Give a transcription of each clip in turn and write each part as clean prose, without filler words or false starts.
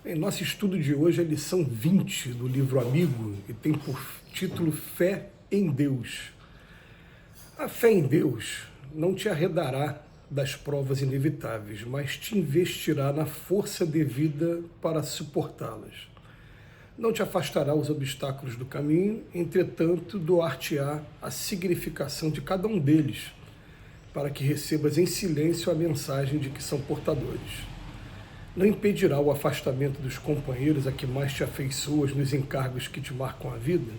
Em nosso estudo de hoje, a lição 20 do livro Amigo, e tem por título Fé em Deus. A fé em Deus não te arredará das provas inevitáveis, mas te investirá na força devida para suportá-las. Não te afastará os obstáculos do caminho, entretanto, doar-te-á a significação de cada um deles, para que recebas em silêncio a mensagem de que são portadores. Não impedirá o afastamento dos companheiros a que mais te afeiçoas nos encargos que te marcam a vida,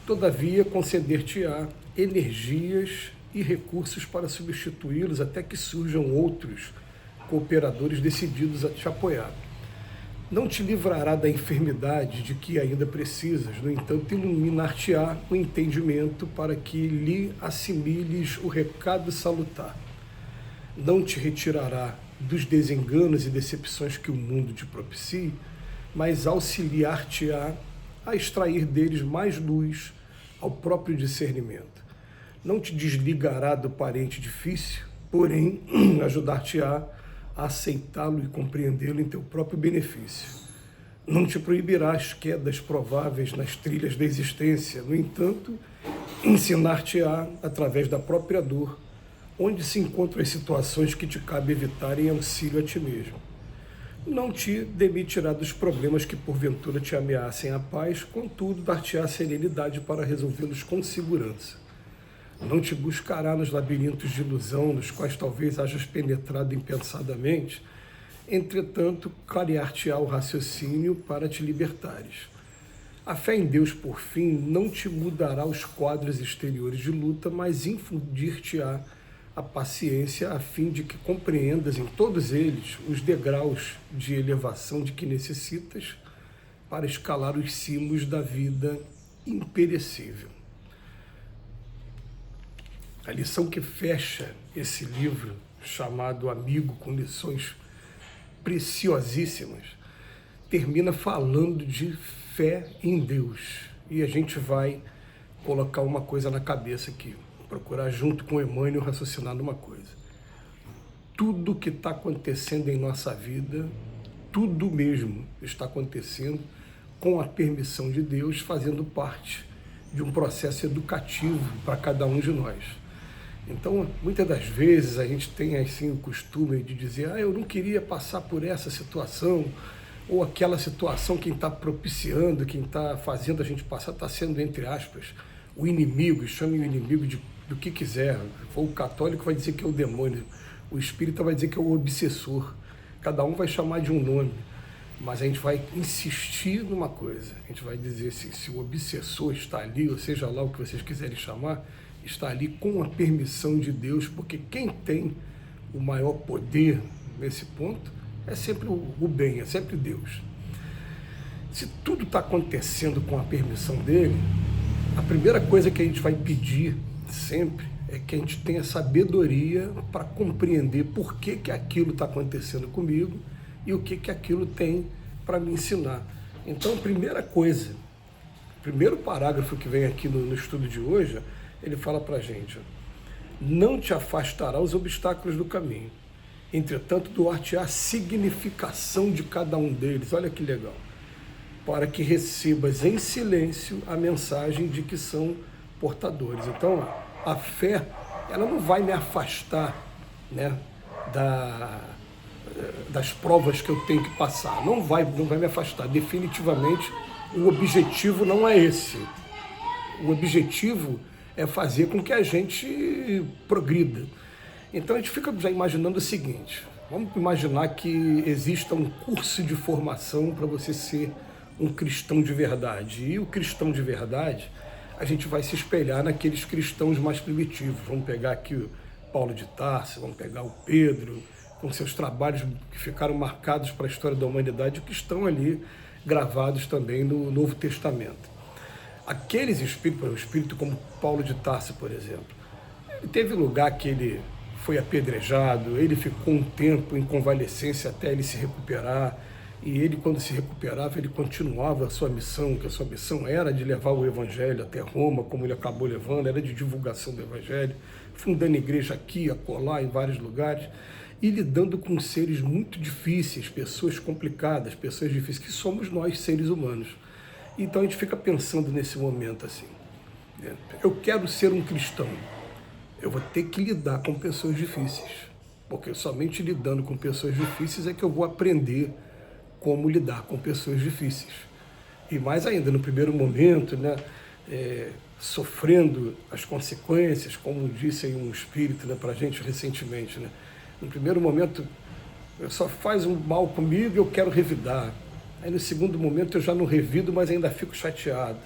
todavia conceder-te-á energias e recursos para substituí-los até que surjam outros cooperadores decididos a te apoiar. Não te livrará da enfermidade de que ainda precisas, no entanto, iluminar-te-á o entendimento para que lhe assimiles o recado salutar. Não te retirará dos desenganos e decepções que o mundo te propicie, mas auxiliar-te-á a extrair deles mais luz ao próprio discernimento. Não te desligará do parente difícil, porém ajudar-te-á a aceitá-lo e compreendê-lo em teu próprio benefício. Não te proibirá as quedas prováveis nas trilhas da existência, no entanto, ensinar-te-á, através da própria dor, onde se encontram as situações que te cabe evitar em auxílio a ti mesmo. Não te demitirá dos problemas que porventura te ameacem a paz, contudo, dar-te-á serenidade para resolvê-los com segurança. Não te buscará nos labirintos de ilusão, nos quais talvez hajas penetrado impensadamente, entretanto, clarear-te-á o raciocínio para te libertares. A fé em Deus, por fim, não te mudará os quadros exteriores de luta, mas infundir-te-á a paciência a fim de que compreendas em todos eles os degraus de elevação de que necessitas para escalar os cimos da vida imperecível. A lição que fecha esse livro, chamado Amigo, com lições preciosíssimas, termina falando de fé em Deus. E a gente vai colocar uma coisa na cabeça aqui. Procurar junto com Emmanuel raciocinar numa coisa. Tudo que está acontecendo em nossa vida, tudo mesmo está acontecendo com a permissão de Deus, fazendo parte de um processo educativo para cada um de nós. Então, muitas das vezes a gente tem assim o costume de dizer: eu não queria passar por essa situação, ou aquela situação, quem está propiciando, quem está fazendo a gente passar, está sendo, entre aspas, o inimigo, chame o inimigo do que quiser. O católico vai dizer que é o demônio, o espírita vai dizer que é o obsessor, cada um vai chamar de um nome, mas a gente vai insistir numa coisa, a gente vai dizer se o obsessor está ali, ou seja lá o que vocês quiserem chamar, está ali com a permissão de Deus, porque quem tem o maior poder nesse ponto é sempre o bem, é sempre Deus. Se tudo está acontecendo com a permissão dele, a primeira coisa que a gente vai pedir sempre é que a gente tenha sabedoria para compreender por que aquilo está acontecendo comigo e o que aquilo tem para me ensinar. Então, a primeira coisa, o primeiro parágrafo que vem aqui no estudo de hoje, ele fala para a gente: não te afastará os obstáculos do caminho, entretanto, doar-te-á a significação de cada um deles. Olha que legal. Para que recebas em silêncio a mensagem de que são portadores. Então, a fé, ela não vai me afastar, né, das provas que eu tenho que passar. Não vai me afastar. Definitivamente, o objetivo não é esse. O objetivo é fazer com que a gente progrida. Então, a gente fica já imaginando o seguinte: vamos imaginar que exista um curso de formação para você ser um cristão de verdade. E o cristão de verdade, a gente vai se espelhar naqueles cristãos mais primitivos. Vamos pegar aqui o Paulo de Tarso, vamos pegar o Pedro, com seus trabalhos que ficaram marcados para a história da humanidade, que estão ali gravados também no Novo Testamento. Aqueles espíritos, o espírito como Paulo de Tarso, por exemplo, ele teve lugar que ele foi apedrejado, ele ficou um tempo em convalescência até ele se recuperar, e ele, quando se recuperava, ele continuava a sua missão, que a sua missão era de levar o Evangelho até Roma, como ele acabou levando, era de divulgação do Evangelho, fundando igreja aqui, acolá, em vários lugares. e lidando com seres muito difíceis, pessoas complicadas, pessoas difíceis, que somos nós, seres humanos. Então a gente fica pensando nesse momento assim, né? Eu quero ser um cristão, eu vou ter que lidar com pessoas difíceis, porque somente lidando com pessoas difíceis é que eu vou aprender como lidar com pessoas difíceis. E mais ainda, no primeiro momento, né, sofrendo as consequências, como disse aí um espírito, né, para a gente recentemente, né? No primeiro momento, só faz um mal comigo e eu quero revidar. Aí no segundo momento eu já não revido, mas ainda fico chateado.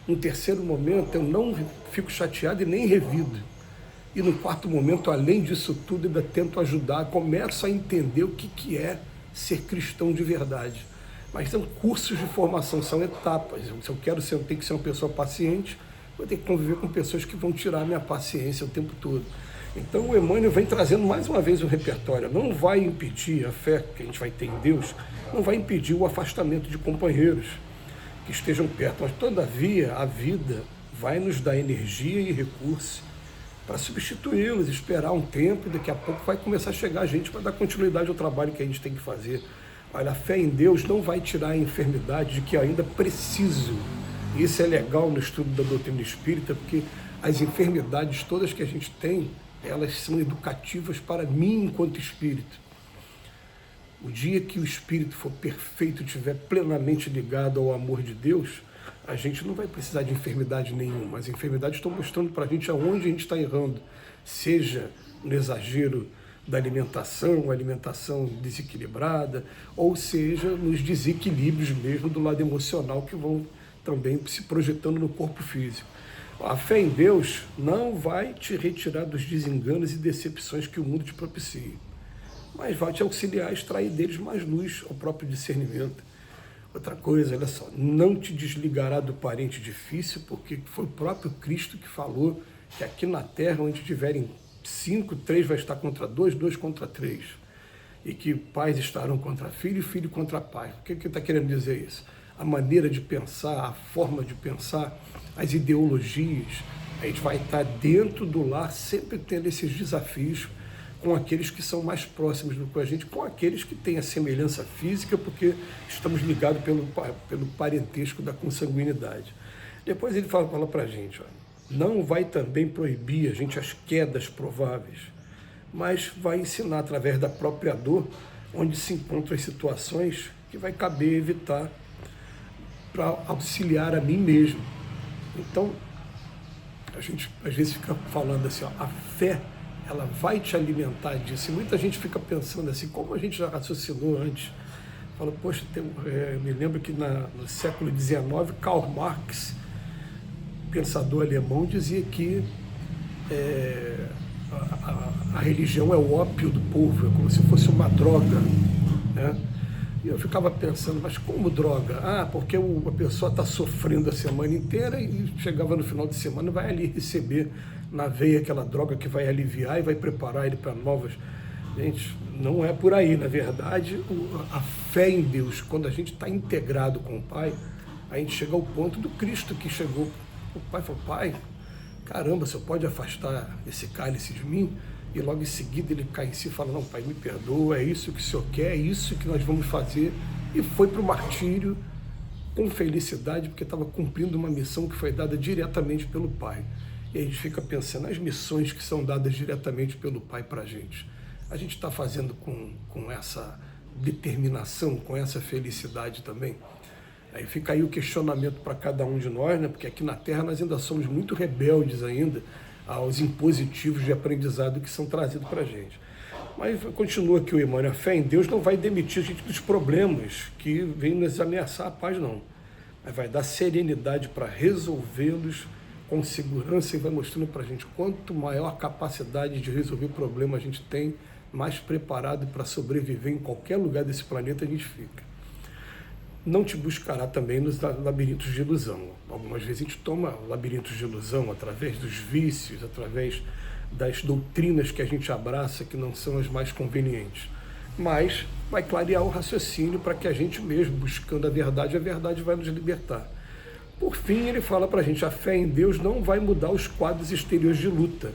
No terceiro momento eu não fico chateado e nem revido. E no quarto momento, além disso tudo, ainda tento ajudar, começo a entender o que é ser cristão de verdade. Mas são cursos de formação, são etapas. Se eu quero ser, eu tenho que ser uma pessoa paciente, vou ter que conviver com pessoas que vão tirar a minha paciência o tempo todo. Então o Emmanuel vem trazendo mais uma vez o repertório. Não vai impedir a fé que a gente vai ter em Deus, não vai impedir o afastamento de companheiros que estejam perto. Mas todavia a vida vai nos dar energia e recursos para substituí-los, esperar um tempo e daqui a pouco vai começar a chegar a gente para dar continuidade ao trabalho que a gente tem que fazer. Olha, a fé em Deus não vai tirar a enfermidade de que ainda preciso. E isso é legal no estudo da doutrina espírita, porque as enfermidades todas que a gente tem, elas são educativas para mim enquanto espírito. O dia que o espírito for perfeito, estiver plenamente ligado ao amor de Deus, a gente não vai precisar de enfermidade nenhuma. As enfermidades estão mostrando para a gente aonde a gente está errando, seja no exagero da alimentação desequilibrada, ou seja, nos desequilíbrios mesmo do lado emocional que vão também se projetando no corpo físico. A fé em Deus não vai te retirar dos desenganos e decepções que o mundo te propicia, mas vai te auxiliar a extrair deles mais luz ao próprio discernimento. Outra coisa, olha só, não te desligará do parente difícil, porque foi o próprio Cristo que falou que aqui na Terra, onde tiverem 5, 3 vai estar contra 2, 2 contra 3. E que pais estarão contra filho e filho contra pai. O que está querendo dizer isso? A maneira de pensar, a forma de pensar, as ideologias, a gente vai estar dentro do lar sempre tendo esses desafios com aqueles que são mais próximos do que a gente, com aqueles que têm a semelhança física, porque estamos ligados pelo parentesco da consanguinidade. Depois ele fala para a gente, olha, não vai também proibir a gente as quedas prováveis, mas vai ensinar através da própria dor, onde se encontram as situações que vai caber evitar para auxiliar a mim mesmo. Então, a gente às vezes fica falando assim, ó, a fé, ela vai te alimentar disso. E muita gente fica pensando assim, como a gente já raciocinou antes. Fala, poxa, me lembro que no século XIX, Karl Marx, pensador alemão, dizia que a religião é o ópio do povo, é como se fosse uma droga, né? E eu ficava pensando, mas como droga? Ah, porque a pessoa está sofrendo a semana inteira e chegava no final de semana e vai ali receber na veia aquela droga que vai aliviar e vai preparar ele para novas. Gente, não é por aí. Na verdade, a fé em Deus, quando a gente está integrado com o Pai, a gente chega ao ponto do Cristo que chegou. O Pai falou, Pai, caramba, o Senhor pode afastar esse cálice de mim? E logo em seguida ele cai em si e fala, não, Pai, me perdoa, é isso que o Senhor quer, é isso que nós vamos fazer. E foi para o martírio com felicidade, porque estava cumprindo uma missão que foi dada diretamente pelo Pai. E a gente fica pensando nas missões que são dadas diretamente pelo Pai para a gente está fazendo com essa determinação, com essa felicidade também? Aí fica aí o questionamento para cada um de nós, né? Porque aqui na Terra nós ainda somos muito rebeldes ainda aos impositivos de aprendizado que são trazidos para a gente. Mas continua aqui o Emmanuel, a fé em Deus não vai demitir a gente dos problemas que vêm nos ameaçar a paz, não. Mas vai dar serenidade para resolvê-los com segurança e vai mostrando para a gente quanto maior a capacidade de resolver problema a gente tem, mais preparado para sobreviver em qualquer lugar desse planeta a gente fica. Não te buscará também nos labirintos de ilusão. Algumas vezes a gente toma labirintos de ilusão através dos vícios, através das doutrinas que a gente abraça, que não são as mais convenientes. Mas vai clarear o raciocínio para que a gente mesmo, buscando a verdade vai nos libertar. Por fim, ele fala para a gente, a fé em Deus não vai mudar os quadros exteriores de luta,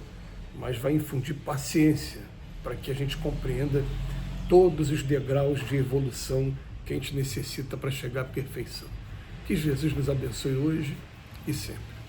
mas vai infundir paciência, para que a gente compreenda todos os degraus de evolução que a gente necessita para chegar à perfeição. Que Jesus nos abençoe hoje e sempre.